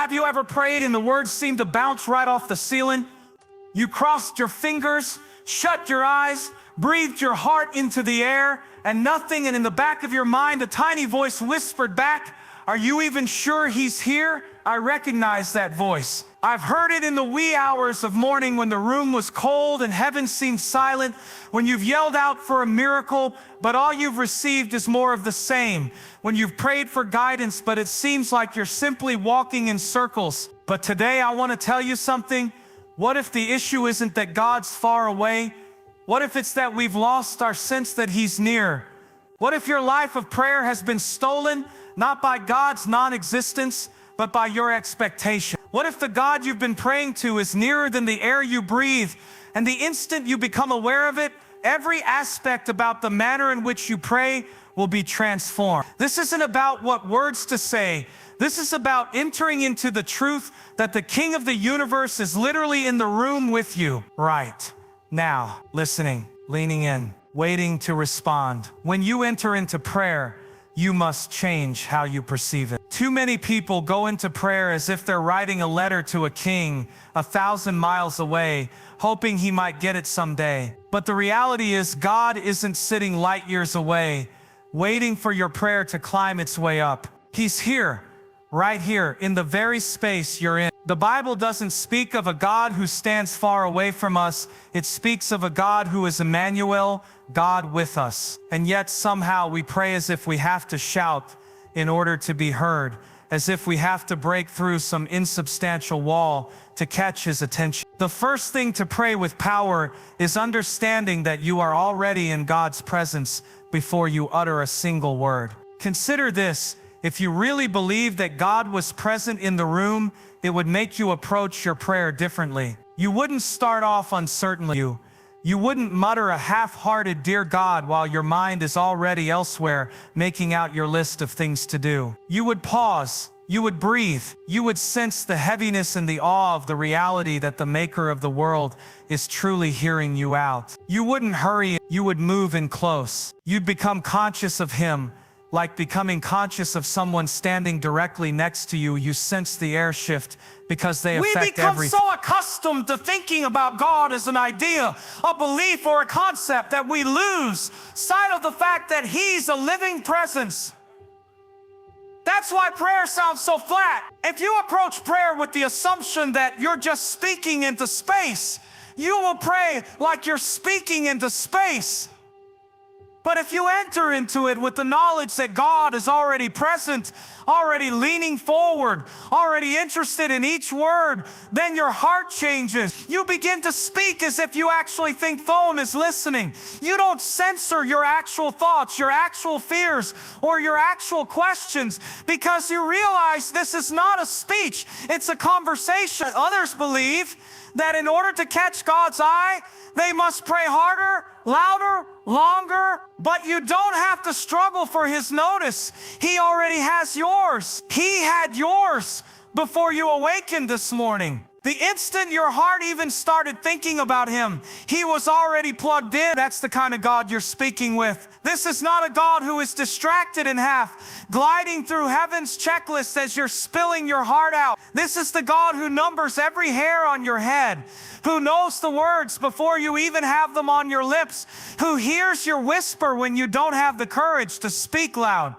Have you ever prayed and the words seemed to bounce right off the ceiling? You crossed your fingers, shut your eyes, breathed your heart into the air, and nothing, and in the back of your mind, a tiny voice whispered back, "Are you even sure he's here?" I recognize that voice. I've heard it in the wee hours of morning when the room was cold and heaven seemed silent, when you've yelled out for a miracle, but all you've received is more of the same, when you've prayed for guidance, but it seems like you're simply walking in circles. But today I want to tell you something. What if the issue isn't that God's far away? What if it's that we've lost our sense that he's near? What if your life of prayer has been stolen, not by God's non-existence, but by your expectation? What if the God you've been praying to is nearer than the air you breathe, and the instant you become aware of it, every aspect about the manner in which you pray will be transformed? This isn't about what words to say. This is about entering into the truth that the King of the universe is literally in the room with you right now, listening, leaning in, waiting to respond. When you enter into prayer, you must change how you perceive it. Too many people go into prayer as if they're writing a letter to a king 1,000 miles away, hoping he might get it someday. But the reality is, God isn't sitting light years away, waiting for your prayer to climb its way up. He's here, right here, in the very space you're in. The Bible doesn't speak of a God who stands far away from us. It speaks of a God who is Emmanuel, God with us. And yet somehow we pray as if we have to shout in order to be heard, as if we have to break through some insubstantial wall to catch his attention. The first thing to pray with power is understanding that you are already in God's presence before you utter a single word. Consider this. If you really believe that God was present in the room, it would make you approach your prayer differently. You wouldn't start off uncertainly. You wouldn't mutter a half-hearted "Dear God" while your mind is already elsewhere, making out your list of things to do. You would pause. You would breathe. You would sense the heaviness and the awe of the reality that the Maker of the world is truly hearing you out. You wouldn't hurry. You would move in close. You'd become conscious of him, like becoming conscious of someone standing directly next to you. You sense the air shift because they affect everything. We become so accustomed to thinking about God as an idea, a belief, or a concept that we lose sight of the fact that he's a living presence. That's why prayer sounds so flat. If you approach prayer with the assumption that you're just speaking into space, you will pray like you're speaking into space. But if you enter into it with the knowledge that God is already present, already leaning forward, already interested in each word, then your heart changes. You begin to speak as if you actually think phone is listening. You don't censor your actual thoughts, your actual fears, or your actual questions, because you realize this is not a speech, it's a conversation. Others believe that in order to catch God's eye, they must pray harder, louder, longer, but you don't have to struggle for his notice. He already has yours. He had yours before you awakened this morning. The instant your heart even started thinking about him, he was already plugged in. That's the kind of God you're speaking with. This is not a God who is distracted in half, gliding through heaven's checklist as you're spilling your heart out. This is the God who numbers every hair on your head, who knows the words before you even have them on your lips, who hears your whisper when you don't have the courage to speak loud.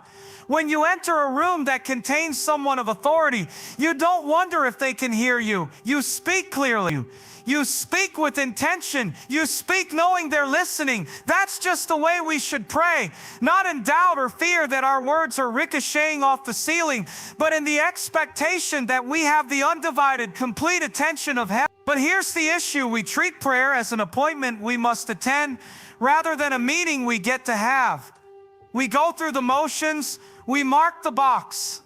When you enter a room that contains someone of authority, you don't wonder if they can hear you. You speak clearly. You speak with intention. You speak knowing they're listening. That's just the way we should pray. Not in doubt or fear that our words are ricocheting off the ceiling, but in the expectation that we have the undivided, complete attention of heaven. But here's the issue. We treat prayer as an appointment we must attend rather than a meeting we get to have. We go through the motions, we mark the box,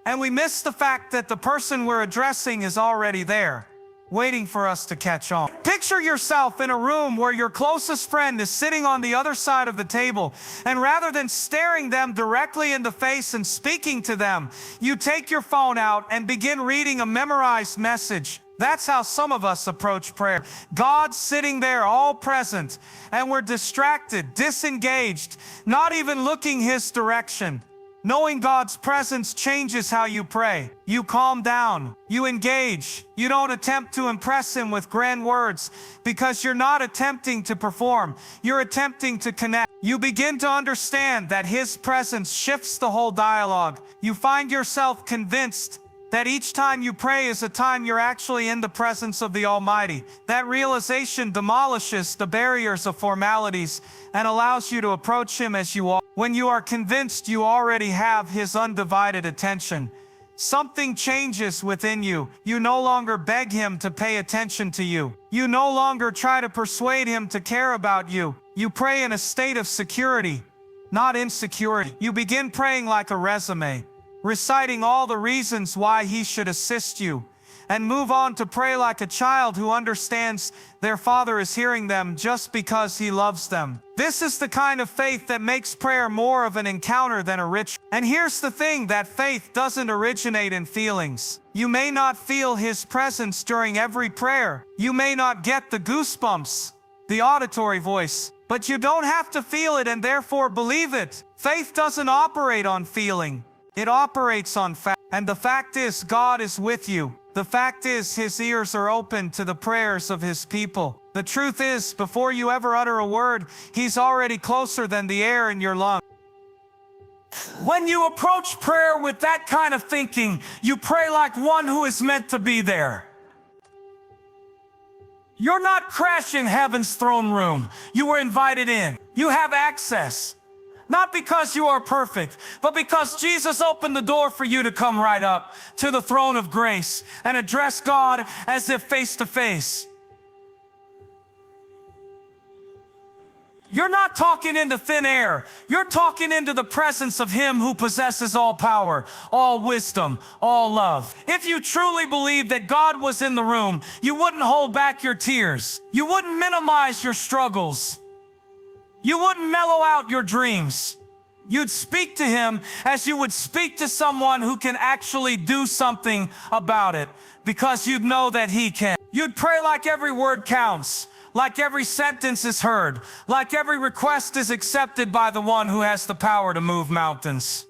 and we miss the fact that the person we're addressing is already there, waiting for us to catch on. Picture yourself in a room where your closest friend is sitting on the other side of the table, and rather than staring them directly in the face and speaking to them, you take your phone out and begin reading a memorized message. That's how some of us approach prayer. God's sitting there all present, and we're distracted, disengaged, not even looking his direction. Knowing God's presence changes how you pray. You calm down. You engage. You don't attempt to impress Him with grand words because you're not attempting to perform. You're attempting to connect. You begin to understand that His presence shifts the whole dialogue. You find yourself convinced that each time you pray is a time you're actually in the presence of the Almighty. That realization demolishes the barriers of formalities and allows you to approach Him as you are. When you are convinced you already have His undivided attention, something changes within you. You no longer beg Him to pay attention to you. You no longer try to persuade Him to care about you. You pray in a state of security, not insecurity. You begin praying like a resume, reciting all the reasons why He should assist you, and move on to pray like a child who understands their Father is hearing them just because He loves them. This is the kind of faith that makes prayer more of an encounter than a ritual. And here's the thing, that faith doesn't originate in feelings. You may not feel His presence during every prayer. You may not get the goosebumps, the auditory voice, but you don't have to feel it and therefore believe it. Faith doesn't operate on feeling. It operates on fact. And the fact is, God is with you. The fact is, His ears are open to the prayers of His people. The truth is, before you ever utter a word, He's already closer than the air in your lungs. When you approach prayer with that kind of thinking, you pray like one who is meant to be there. You're not crashing heaven's throne room. You were invited in. You have access. Not because you are perfect, but because Jesus opened the door for you to come right up to the throne of grace and address God as if face to face. You're not talking into thin air. You're talking into the presence of Him who possesses all power, all wisdom, all love. If you truly believed that God was in the room, you wouldn't hold back your tears. You wouldn't minimize your struggles. You wouldn't mellow out your dreams. You'd speak to Him as you would speak to someone who can actually do something about it, because you'd know that He can. You'd pray like every word counts, like every sentence is heard, like every request is accepted by the one who has the power to move mountains.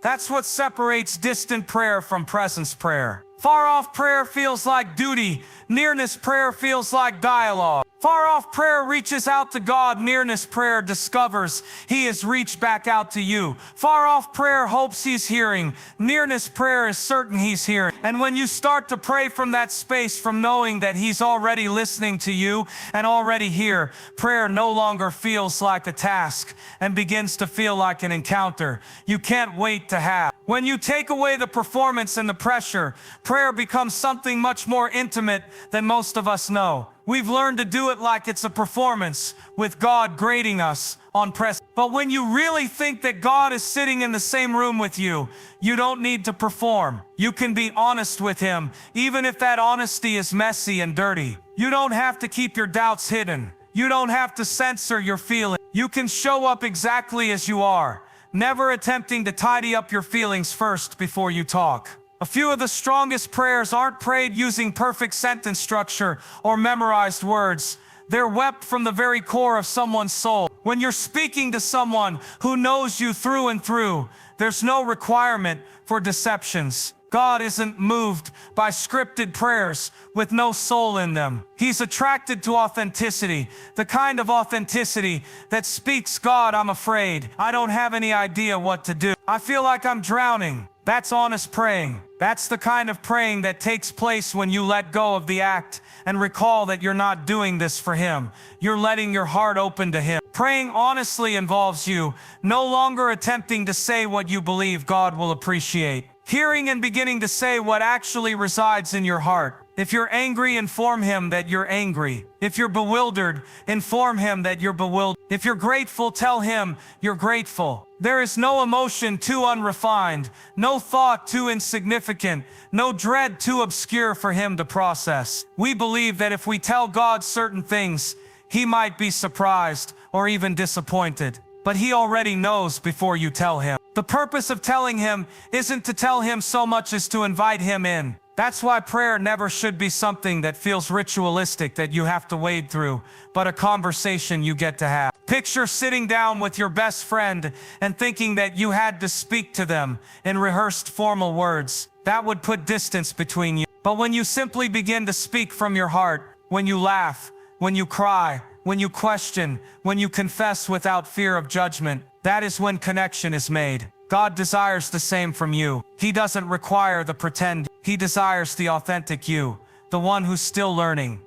That's what separates distant prayer from presence prayer. Far-off prayer feels like duty. Nearness prayer feels like dialogue. Far-off prayer reaches out to God. Nearness prayer discovers He has reached back out to you. Far-off prayer hopes He's hearing. Nearness prayer is certain He's hearing. And when you start to pray from that space, from knowing that He's already listening to you and already here, prayer no longer feels like a task and begins to feel like an encounter you can't wait to have. When you take away the performance and the pressure, prayer becomes something much more intimate than most of us know. We've learned to do it like it's a performance, with God grading us on press. But when you really think that God is sitting in the same room with you, you don't need to perform. You can be honest with Him, even if that honesty is messy and dirty. You don't have to keep your doubts hidden. You don't have to censor your feelings. You can show up exactly as you are, never attempting to tidy up your feelings first before you talk. A few of the strongest prayers aren't prayed using perfect sentence structure or memorized words. They're wept from the very core of someone's soul. When you're speaking to someone who knows you through and through, there's no requirement for deceptions. God isn't moved by scripted prayers with no soul in them. He's attracted to authenticity, the kind of authenticity that speaks, God, I'm afraid. I don't have any idea what to do. I feel like I'm drowning. That's honest praying. That's the kind of praying that takes place when you let go of the act and recall that you're not doing this for Him. You're letting your heart open to Him. Praying honestly involves you no longer attempting to say what you believe God will appreciate. Hearing and beginning to say what actually resides in your heart. If you're angry, inform Him that you're angry. If you're bewildered, inform Him that you're bewildered. If you're grateful, tell Him you're grateful. There is no emotion too unrefined, no thought too insignificant, no dread too obscure for Him to process. We believe that if we tell God certain things, He might be surprised or even disappointed. But He already knows before you tell Him. The purpose of telling Him isn't to tell Him so much as to invite Him in. That's why prayer never should be something that feels ritualistic that you have to wade through, but a conversation you get to have. Picture sitting down with your best friend and thinking that you had to speak to them in rehearsed formal words. That would put distance between you. But when you simply begin to speak from your heart, when you laugh, when you cry, when you question, when you confess without fear of judgment, that is when connection is made. God desires the same from you. He doesn't require the pretend. He desires the authentic you, the one who's still learning,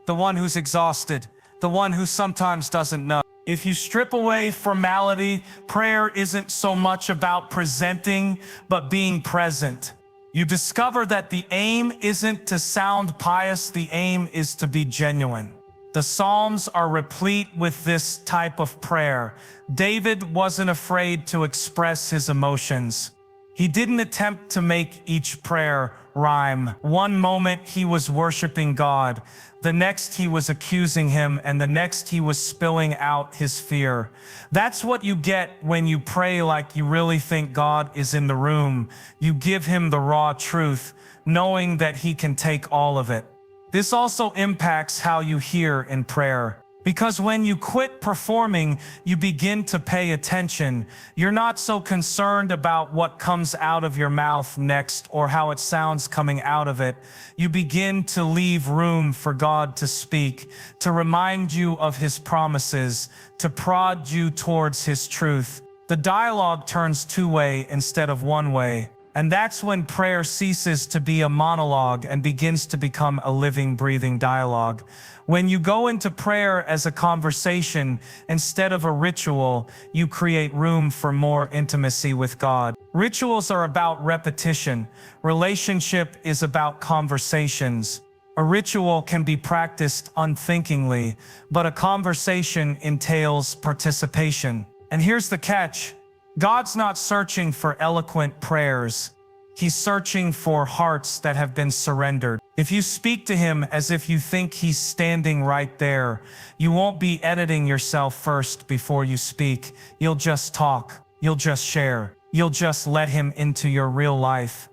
the one who's exhausted, the one who sometimes doesn't know. If you strip away formality, prayer isn't so much about presenting, but being present. You discover that the aim isn't to sound pious, the aim is to be genuine. The Psalms are replete with this type of prayer. David wasn't afraid to express his emotions. He didn't attempt to make each prayer rhyme. One moment he was worshiping God, the next he was accusing him, and the next he was spilling out his fear. That's what you get when you pray like you really think God is in the room. You give him the raw truth, knowing that he can take all of it. This also impacts how you hear in prayer. Because when you quit performing, you begin to pay attention. You're not so concerned about what comes out of your mouth next or how it sounds coming out of it. You begin to leave room for God to speak, to remind you of His promises, to prod you towards His truth. The dialogue turns two-way instead of one-way. And that's when prayer ceases to be a monologue and begins to become a living, breathing dialogue. When you go into prayer as a conversation instead of a ritual, you create room for more intimacy with God. Rituals are about repetition. Relationship is about conversations. A ritual can be practiced unthinkingly, but a conversation entails participation. And here's the catch. God's not searching for eloquent prayers. He's searching for hearts that have been surrendered. If you speak to Him as if you think He's standing right there, you won't be editing yourself first before you speak. You'll just talk. You'll just share. You'll just let Him into your real life.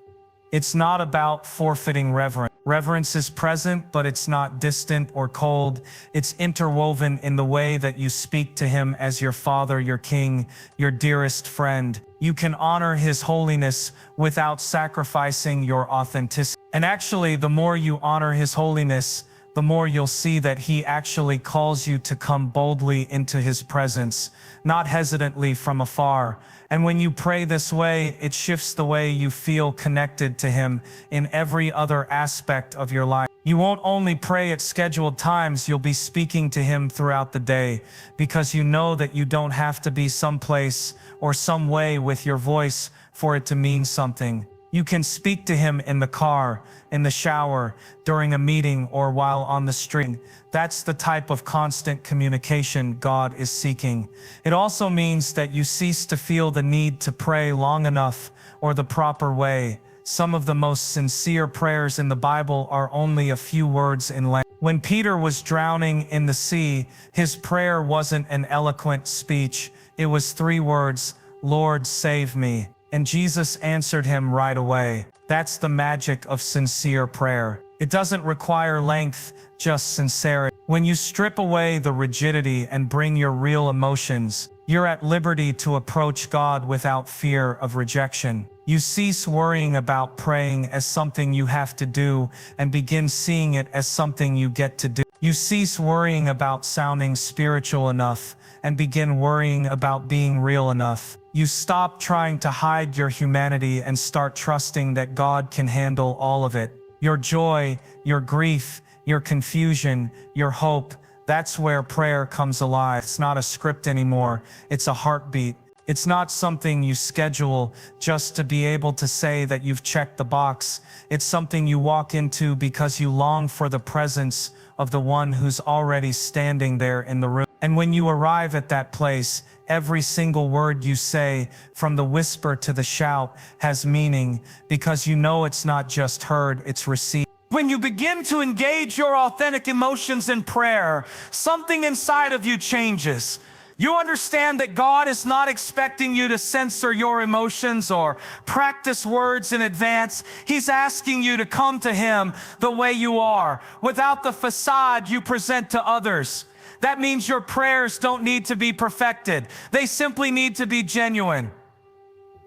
It's not about forfeiting reverence. Reverence is present, but it's not distant or cold. It's interwoven in the way that you speak to Him as your Father, your King, your dearest friend. You can honor His holiness without sacrificing your authenticity. And actually, the more you honor His holiness, the more you'll see that He actually calls you to come boldly into His presence, not hesitantly from afar. And when you pray this way, it shifts the way you feel connected to Him in every other aspect of your life. You won't only pray at scheduled times, you'll be speaking to Him throughout the day, because you know that you don't have to be someplace or some way with your voice for it to mean something. You can speak to Him in the car, in the shower, during a meeting, or while on the street. That's the type of constant communication God is seeking. It also means that you cease to feel the need to pray long enough or the proper way. Some of the most sincere prayers in the Bible are only a few words in length. When Peter was drowning in the sea, his prayer wasn't an eloquent speech. It was 3 words, "Lord, save me." And Jesus answered him right away. That's the magic of sincere prayer. It doesn't require length, just sincerity. When you strip away the rigidity and bring your real emotions, you're at liberty to approach God without fear of rejection. You cease worrying about praying as something you have to do and begin seeing it as something you get to do. You cease worrying about sounding spiritual enough and begin worrying about being real enough. You stop trying to hide your humanity and start trusting that God can handle all of it. Your joy, your grief, your confusion, your hope, that's where prayer comes alive. It's not a script anymore, it's a heartbeat. It's not something you schedule just to be able to say that you've checked the box. It's something you walk into because you long for the presence of the one who's already standing there in the room. And when you arrive at that place, every single word you say, from the whisper to the shout, has meaning, because you know it's not just heard, it's received. When you begin to engage your authentic emotions in prayer, something inside of you changes. You understand that God is not expecting you to censor your emotions or practice words in advance. He's asking you to come to Him the way you are, without the facade you present to others. That means your prayers don't need to be perfected. They simply need to be genuine.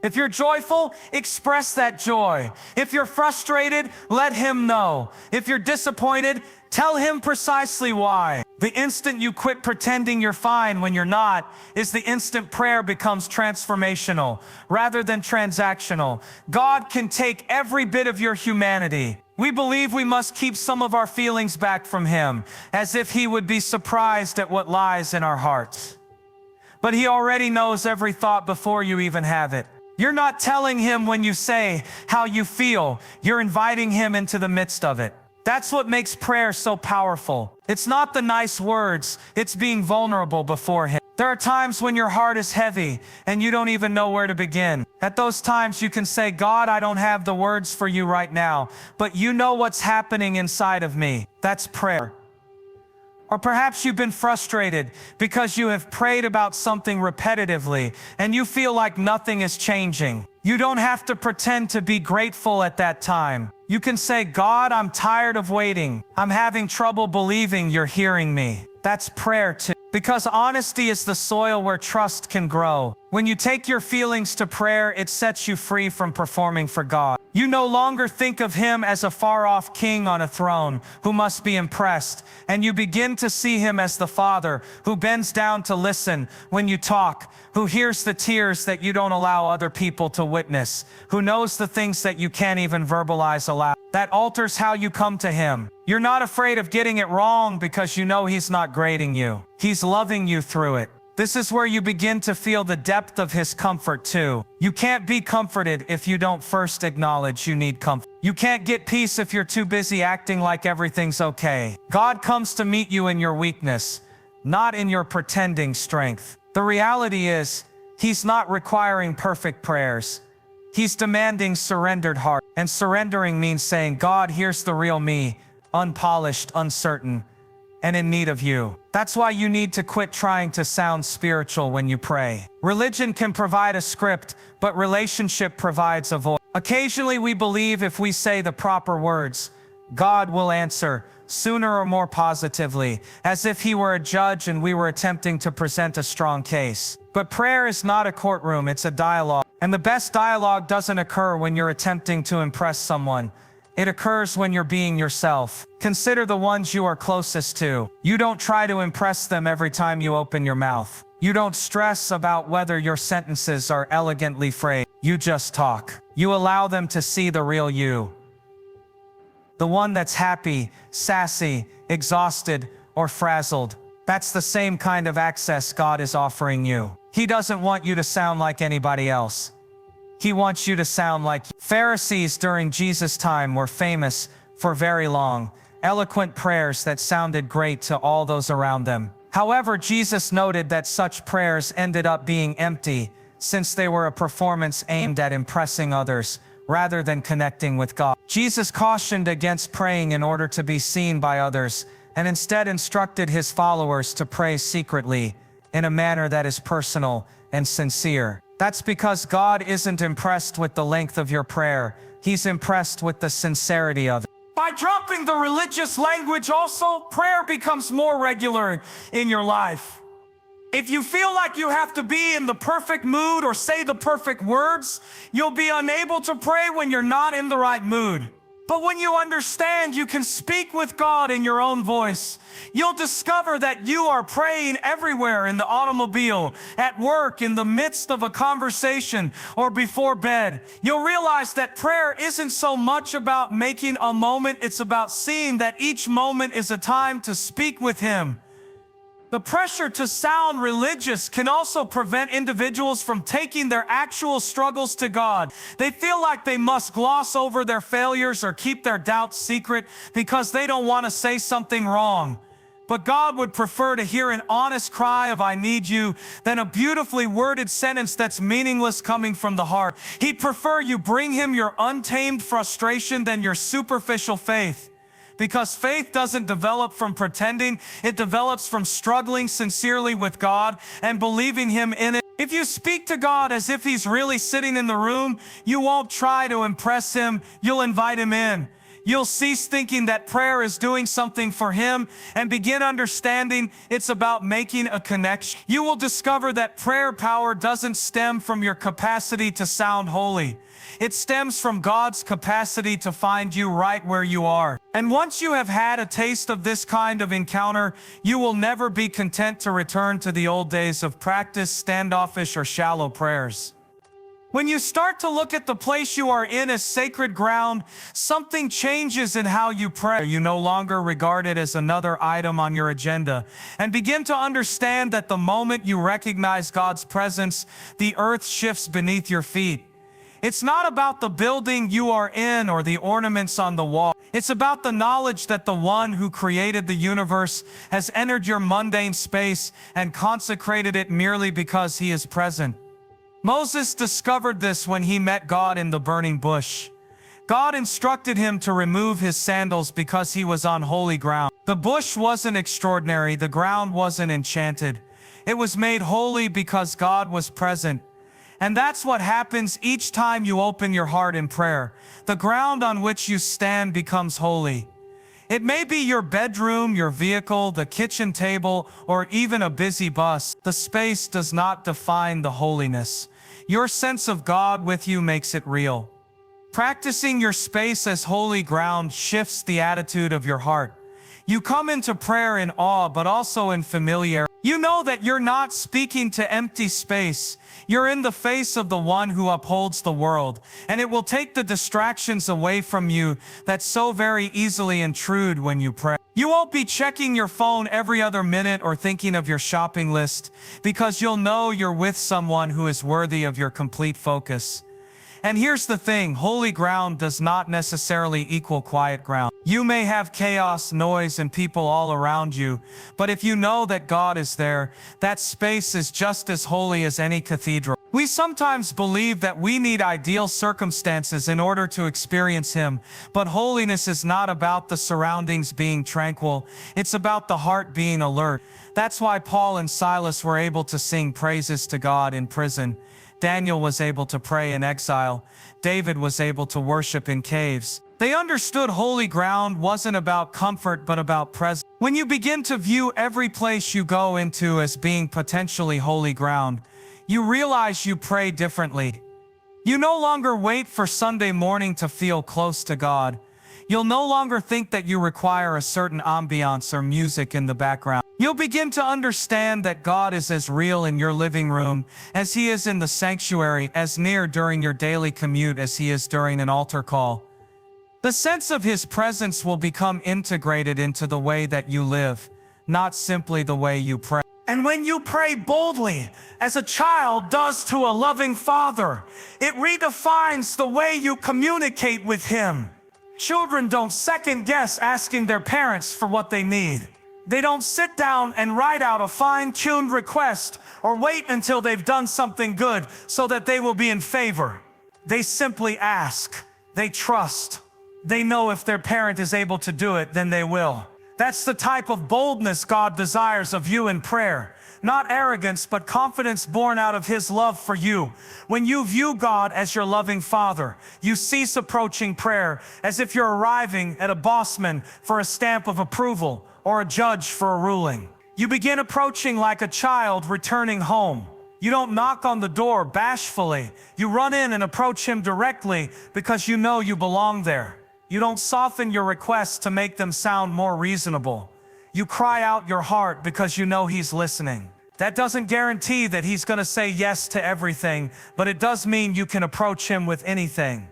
If you're joyful, express that joy. If you're frustrated, let him know. If you're disappointed, tell him precisely why. The instant you quit pretending you're fine when you're not is the instant prayer becomes transformational rather than transactional. God can take every bit of your humanity. We believe we must keep some of our feelings back from him, as if he would be surprised at what lies in our hearts. But he already knows every thought before you even have it. You're not telling him when you say how you feel. You're inviting him into the midst of it. That's what makes prayer so powerful. It's not the nice words, it's being vulnerable before him. There are times when your heart is heavy and you don't even know where to begin. At those times you can say, God, I don't have the words for you right now, but you know what's happening inside of me. That's prayer. Or perhaps you've been frustrated because you have prayed about something repetitively and you feel like nothing is changing. You don't have to pretend to be grateful at that time. You can say, God, I'm tired of waiting. I'm having trouble believing you're hearing me. That's prayer too. Because honesty is the soil where trust can grow. When you take your feelings to prayer, it sets you free from performing for God. You no longer think of him as a far-off king on a throne who must be impressed, and you begin to see him as the Father who bends down to listen when you talk, who hears the tears that you don't allow other people to witness, who knows the things that you can't even verbalize aloud. That alters how you come to him. You're not afraid of getting it wrong because you know he's not grading you. He's loving you through it. This is where you begin to feel the depth of his comfort too. You can't be comforted if you don't first acknowledge you need comfort. You can't get peace if you're too busy acting like everything's okay. God comes to meet you in your weakness, not in your pretending strength. The reality is, he's not requiring perfect prayers. He's demanding surrendered heart. And surrendering means saying, God, here's the real me, unpolished, uncertain, and in need of you. That's why you need to quit trying to sound spiritual when you pray. Religion can provide a script, but relationship provides a voice. Occasionally we believe if we say the proper words, God will answer, sooner or more positively, as if he were a judge and we were attempting to present a strong case. But prayer is not a courtroom, it's a dialogue. And the best dialogue doesn't occur when you're attempting to impress someone. It occurs when you're being yourself. Consider the ones you are closest to. You don't try to impress them every time you open your mouth. You don't stress about whether your sentences are elegantly phrased. You just talk. You allow them to see the real you. The one that's happy, sassy, exhausted, or frazzled. That's the same kind of access God is offering you. He doesn't want you to sound like anybody else. He wants you to sound like you. Pharisees during Jesus' time were famous for very long, eloquent prayers that sounded great to all those around them. However, Jesus noted that such prayers ended up being empty, since they were a performance aimed at impressing others, rather than connecting with God. Jesus cautioned against praying in order to be seen by others, and instead instructed his followers to pray secretly, in a manner that is personal and sincere. That's because God isn't impressed with the length of your prayer. He's impressed with the sincerity of it. By dropping the religious language also, prayer becomes more regular in your life. If you feel like you have to be in the perfect mood or say the perfect words, you'll be unable to pray when you're not in the right mood. But when you understand you can speak with God in your own voice, you'll discover that you are praying everywhere, in the automobile, at work, in the midst of a conversation, or before bed. You'll realize that prayer isn't so much about making a moment, it's about seeing that each moment is a time to speak with him. The pressure to sound religious can also prevent individuals from taking their actual struggles to God. They feel like they must gloss over their failures or keep their doubts secret because they don't want to say something wrong. But God would prefer to hear an honest cry of "I need you" than a beautifully worded sentence that's meaningless coming from the heart. He'd prefer you bring him your untamed frustration than your superficial faith. Because faith doesn't develop from pretending, it develops from struggling sincerely with God and believing him in it. If you speak to God as if he's really sitting in the room, you won't try to impress him, you'll invite him in. You'll cease thinking that prayer is doing something for Him and begin understanding it's about making a connection. You will discover that prayer power doesn't stem from your capacity to sound holy. It stems from God's capacity to find you right where you are. And once you have had a taste of this kind of encounter, you will never be content to return to the old days of practice, standoffish, or shallow prayers. When you start to look at the place you are in as sacred ground, something changes in how you pray. You no longer regard it as another item on your agenda and begin to understand that the moment you recognize God's presence, the earth shifts beneath your feet. It's not about the building you are in or the ornaments on the wall. It's about the knowledge that the one who created the universe has entered your mundane space and consecrated it merely because He is present. Moses discovered this when he met God in the burning bush. God instructed him to remove his sandals because he was on holy ground. The bush wasn't extraordinary, the ground wasn't enchanted. It was made holy because God was present. And that's what happens each time you open your heart in prayer. The ground on which you stand becomes holy. It may be your bedroom, your vehicle, the kitchen table, or even a busy bus. The space does not define the holiness. Your sense of God with you makes it real. Practicing your space as holy ground shifts the attitude of your heart. You come into prayer in awe, but also in familiarity. You know that you're not speaking to empty space. You're in the face of the one who upholds the world, and it will take the distractions away from you that so very easily intrude when you pray. You won't be checking your phone every other minute or thinking of your shopping list, because you'll know you're with someone who is worthy of your complete focus. And here's the thing, holy ground does not necessarily equal quiet ground. You may have chaos, noise, and people all around you, but if you know that God is there, that space is just as holy as any cathedral. We sometimes believe that we need ideal circumstances in order to experience Him, but holiness is not about the surroundings being tranquil, it's about the heart being alert. That's why Paul and Silas were able to sing praises to God in prison. Daniel was able to pray in exile. David was able to worship in caves. They understood holy ground wasn't about comfort but about presence. When you begin to view every place you go into as being potentially holy ground, you realize you pray differently. You no longer wait for Sunday morning to feel close to God. You'll no longer think that you require a certain ambiance or music in the background. You'll begin to understand that God is as real in your living room as He is in the sanctuary, as near during your daily commute as He is during an altar call. The sense of His presence will become integrated into the way that you live, not simply the way you pray. And when you pray boldly, as a child does to a loving father, it redefines the way you communicate with Him. Children don't second-guess asking their parents for what they need. They don't sit down and write out a fine-tuned request or wait until they've done something good so that they will be in favor. They simply ask. They trust. They know if their parent is able to do it, then they will. That's the type of boldness God desires of you in prayer. Not arrogance, but confidence born out of His love for you. When you view God as your loving Father, you cease approaching prayer as if you're arriving at a bossman for a stamp of approval or a judge for a ruling. You begin approaching like a child returning home. You don't knock on the door bashfully. You run in and approach Him directly because you know you belong there. You don't soften your requests to make them sound more reasonable. You cry out your heart because you know He's listening. That doesn't guarantee that He's going to say yes to everything, but it does mean you can approach Him with anything.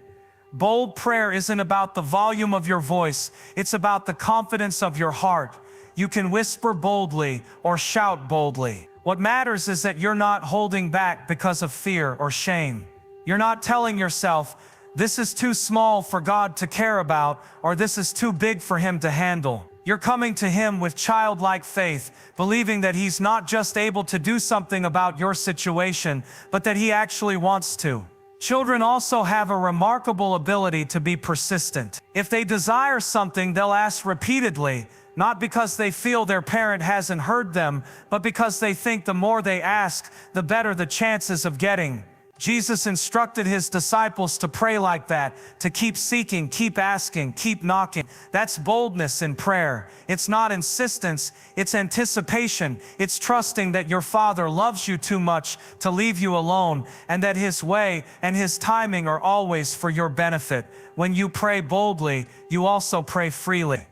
Bold prayer isn't about the volume of your voice, it's about the confidence of your heart. You can whisper boldly or shout boldly. What matters is that you're not holding back because of fear or shame. You're not telling yourself, this is too small for God to care about, or this is too big for Him to handle. You're coming to Him with childlike faith, believing that He's not just able to do something about your situation, but that He actually wants to. Children also have a remarkable ability to be persistent. If they desire something, they'll ask repeatedly, not because they feel their parent hasn't heard them, but because they think the more they ask, the better the chances of getting. Jesus instructed his disciples to pray like that, to keep seeking, keep asking, keep knocking. That's boldness in prayer. It's not insistence, it's anticipation. It's trusting that your Father loves you too much to leave you alone, and that his way and his timing are always for your benefit. When you pray boldly, you also pray freely.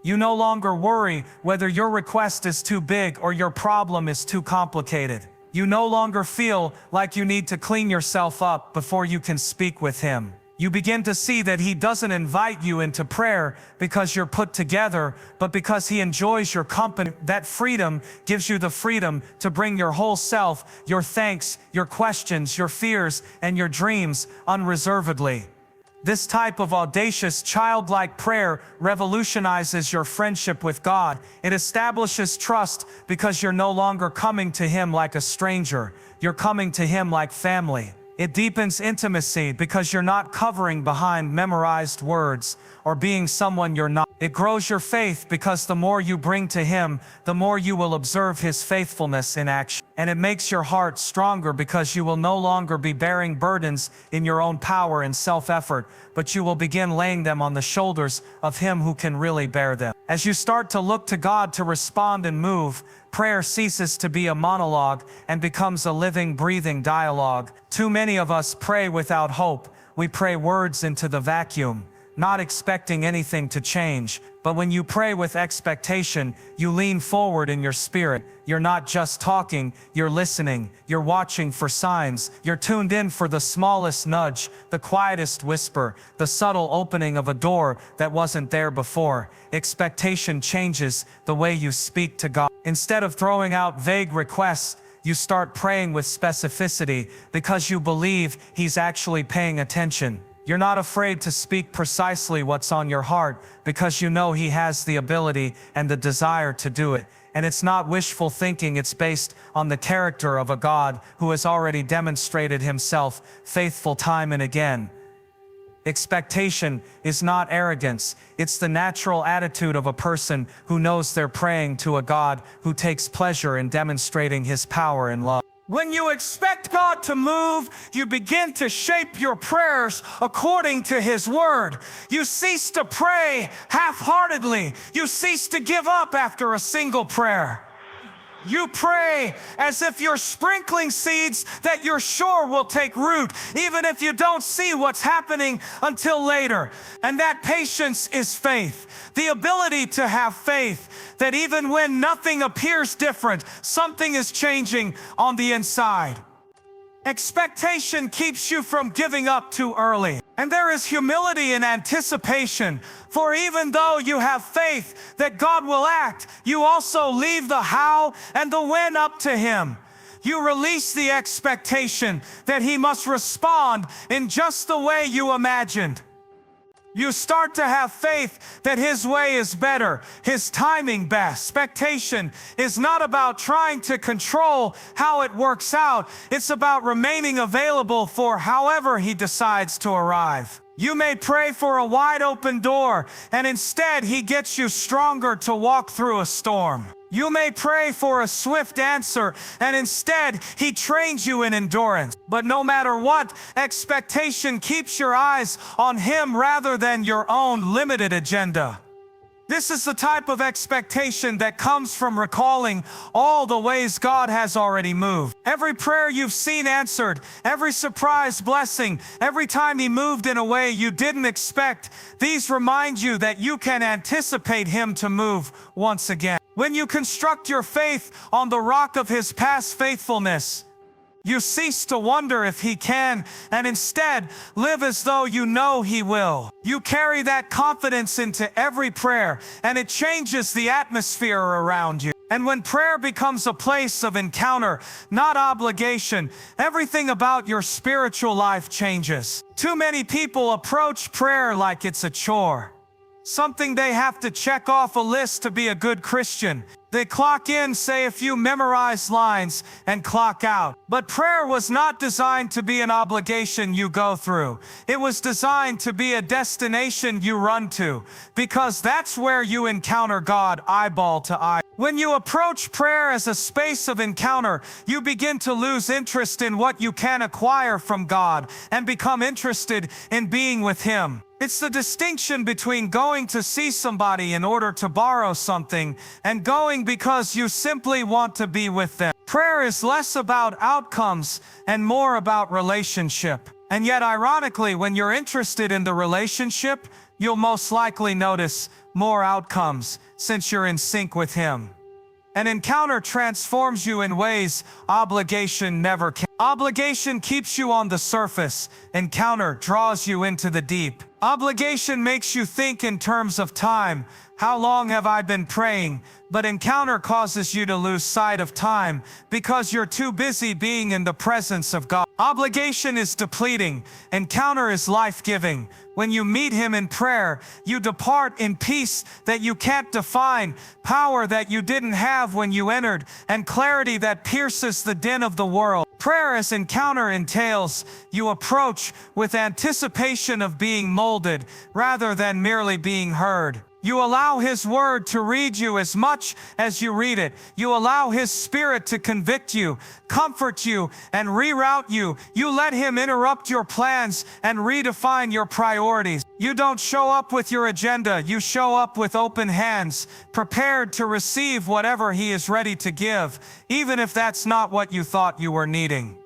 You no longer worry whether your request is too big or your problem is too complicated. You no longer feel like you need to clean yourself up before you can speak with him. You begin to see that he doesn't invite you into prayer because you're put together, but because he enjoys your company. That freedom gives you the freedom to bring your whole self, your thanks, your questions, your fears, and your dreams unreservedly. This type of audacious, childlike prayer revolutionizes your friendship with God. It establishes trust because you're no longer coming to him like a stranger. You're coming to him like family. It deepens intimacy because you're not covering behind memorized words or being someone you're not. It grows your faith because the more you bring to him, the more you will observe his faithfulness in action. And it makes your heart stronger because you will no longer be bearing burdens in your own power and self-effort, but you will begin laying them on the shoulders of him who can really bear them. As you start to look to God to respond and move, prayer ceases to be a monologue and becomes a living, breathing dialogue. Too many of us pray without hope. We pray words into the vacuum, not expecting anything to change. But when you pray with expectation, you lean forward in your spirit. You're not just talking, you're listening, you're watching for signs, you're tuned in for the smallest nudge, the quietest whisper, the subtle opening of a door that wasn't there before. Expectation changes the way you speak to God. Instead of throwing out vague requests, you start praying with specificity because you believe he's actually paying attention. You're not afraid to speak precisely what's on your heart because you know he has the ability and the desire to do it. And it's not wishful thinking, it's based on the character of a God who has already demonstrated himself faithful time and again. Expectation is not arrogance, it's the natural attitude of a person who knows they're praying to a God who takes pleasure in demonstrating his power and love. When you expect God to move, you begin to shape your prayers according to his word. You cease to pray half-heartedly. You cease to give up after a single prayer. You pray as if you're sprinkling seeds that you're sure will take root, even if you don't see what's happening until later. And that patience is faith. The ability to have faith that even when nothing appears different, something is changing on the inside. Expectation keeps you from giving up too early. And there is humility in anticipation, for even though you have faith that God will act, you also leave the how and the when up to him. You release the expectation that he must respond in just the way you imagined. You start to have faith that his way is better, his timing best. Expectation is not about trying to control how it works out. It's about remaining available for however he decides to arrive. You may pray for a wide open door, and instead he gets you stronger to walk through a storm. You may pray for a swift answer, and instead he trains you in endurance. But no matter what, expectation keeps your eyes on him rather than your own limited agenda. This is the type of expectation that comes from recalling all the ways God has already moved. Every prayer you've seen answered, every surprise blessing, every time he moved in a way you didn't expect, these remind you that you can anticipate him to move once again. When you construct your faith on the rock of his past faithfulness, you cease to wonder if he can, and instead live as though you know he will. You carry that confidence into every prayer, and it changes the atmosphere around you. And when prayer becomes a place of encounter, not obligation, everything about your spiritual life changes. Too many people approach prayer like it's a chore. something they have to check off a list to be a good Christian. They clock in, say a few memorized lines, and clock out. But prayer was not designed to be an obligation you go through. It was designed to be a destination you run to, because that's where you encounter God eyeball to eye. When you approach prayer as a space of encounter, you begin to lose interest in what you can acquire from God and become interested in being with Him. It's the distinction between going to see somebody in order to borrow something and going because you simply want to be with them. Prayer is less about outcomes and more about relationship. And yet, ironically, when you're interested in the relationship, you'll most likely notice more outcomes since you're in sync with Him. An encounter transforms you in ways obligation never can. Obligation keeps you on the surface. Encounter draws you into the deep. Obligation makes you think in terms of time. How long have I been praying? But encounter causes you to lose sight of time because you're too busy being in the presence of God. Obligation is depleting. Encounter is life-giving. When you meet Him in prayer, you depart in peace that you can't define, power that you didn't have when you entered, and clarity that pierces the din of the world. Prayer as encounter entails you approach with anticipation of being molded rather than merely being heard. You allow His Word to read you as much as you read it. You allow His Spirit to convict you, comfort you, and reroute you. You let Him interrupt your plans and redefine your priorities. You don't show up with your agenda. You show up with open hands, prepared to receive whatever He is ready to give, even if that's not what you thought you were needing.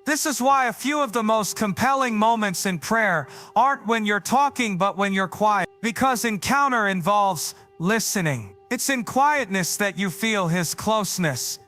This is why a few of the most compelling moments in prayer aren't when you're talking but when you're quiet. Because encounter involves listening. It's in quietness that you feel His closeness.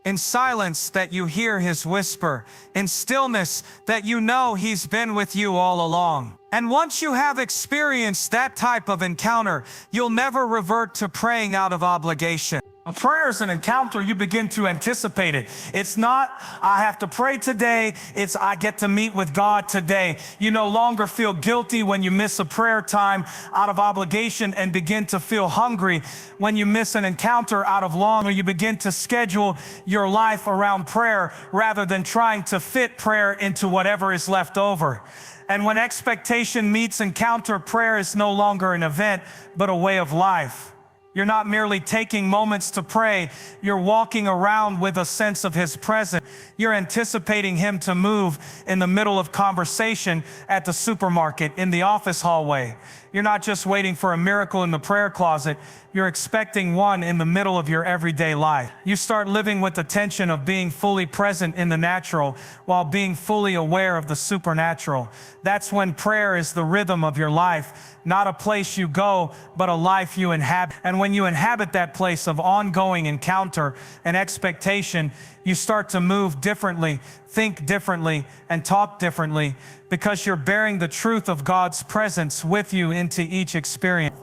In silence that you hear His whisper. In stillness that you know He's been with you all along. And once you have experienced that type of encounter, you'll never revert to praying out of obligation. A prayer is an encounter. You begin to anticipate it. It's not, I have to pray today. It's, I get to meet with God today. You no longer feel guilty when you miss a prayer time out of obligation and begin to feel hungry when you miss an encounter out of long, or you begin to schedule your life around prayer rather than trying to fit prayer into whatever is left over. And when expectation meets encounter, prayer is no longer an event, but a way of life. You're not merely taking moments to pray. You're walking around with a sense of His presence. You're anticipating Him to move in the middle of conversation at the supermarket, in the office hallway. You're not just waiting for a miracle in the prayer closet. You're expecting one in the middle of your everyday life. You start living with the tension of being fully present in the natural while being fully aware of the supernatural. That's when prayer is the rhythm of your life, not a place you go, but a life you inhabit. And when you inhabit that place of ongoing encounter and expectation, you start to move differently, think differently, and talk differently because you're bearing the truth of God's presence with you into each experience.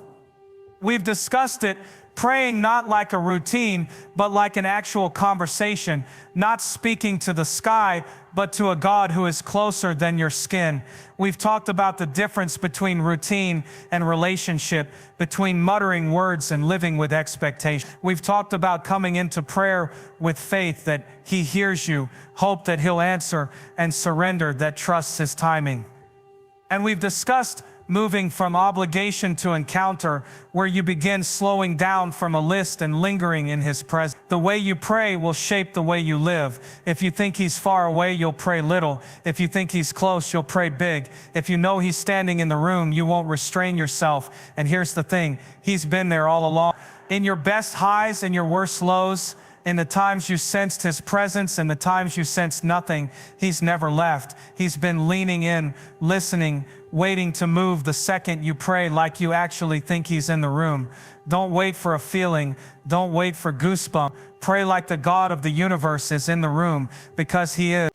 We've discussed it, praying not like a routine, but like an actual conversation, not speaking to the sky, but to a God who is closer than your skin. We've talked about the difference between routine and relationship, between muttering words and living with expectation. We've talked about coming into prayer with faith that He hears you, hope that He'll answer, and surrender that trusts His timing. And we've discussed moving from obligation to encounter, where you begin slowing down from a list and lingering in His presence. The way you pray will shape the way you live. If you think He's far away, you'll pray little. If you think He's close, you'll pray big. If you know He's standing in the room, you won't restrain yourself. And here's the thing, He's been there all along. In your best highs and your worst lows, in the times you sensed His presence and the times you sensed nothing, He's never left. He's been leaning in, listening, waiting to move the second you pray like you actually think He's in the room. Don't wait for a feeling. Don't wait for goosebumps. Pray like the God of the universe is in the room, because He is.